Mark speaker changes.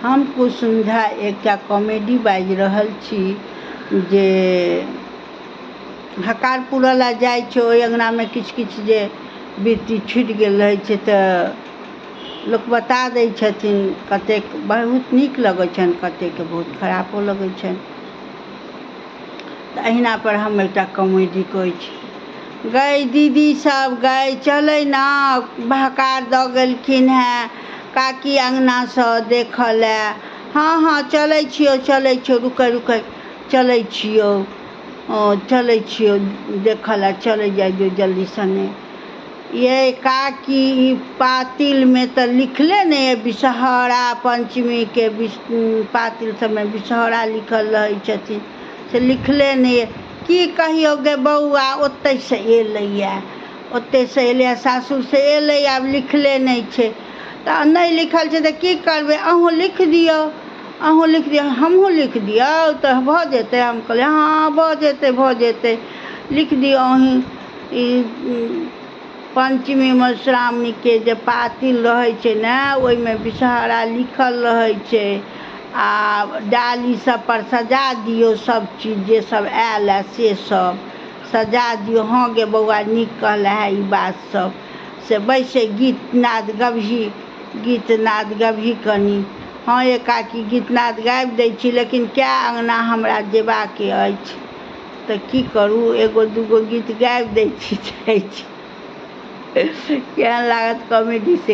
Speaker 1: हम कुसुंधा एकटा कॉमेडी बाजि रहल छी जे हकार पुरला जाइ छै ओहि अङ्गनामे किछु किछु जे वृत्ति छूटि गेल रहै छै तऽ लोक बता दै छथिन। कतेक बहुत नीक लगै छनि, कतेकके बहुत खराबो लगै छनि। तऽ अहिना पर हम एकटा कॉमेडी कहै छी। गै दीदी सब गै चलै ना, हकार दऽ गेलखिन हेँ काकी अङ्गनासँ देखऽ लए। हाँ हाँ चलै छियौ रुकै रुकै चलै छियौ देखऽ लए, चलै जाइ जल्दी सने। ये काकी ई पातिलमे तऽ लिखले नहि अइ विषहरा पंचमीके पातिल सबमे विषहरा लिखल रहै छथिन से लिखले नहि अइ। की कहियौ गे बौआ, ओतैसँ एलैए सासुरसँ एलै, आब लिखले नहि छै। तऽ नहि लिखल छै तऽ की करबै, अहूँ लिख दियौ। हमहूँ लिख दियौ तऽ भऽ जेतै। हम कहलियै हाँ भऽ जेतै लिख दियौ अहीं। ई पंचमी मधुश्रावणीके जे पातिल रहै छै ने, ओहिमे विषहरा लिखल रहै छै। आ डाली सब पर सजा दियौ, सब चीज जे सब आयल है से सब सजा दियौ। हाँ गे बौआ नीक कहले है ई बात सब से बैसे गीत नाद गबही कनी। हाँ ये काकी गीत नाद गाबि दै छी, लेकिन कए अङ्गना हमरा जेबाक अछि तऽ की करू, एगो दूगो गीत गाबि दै छी जाइ छी। केहन लागत कॉमेडी से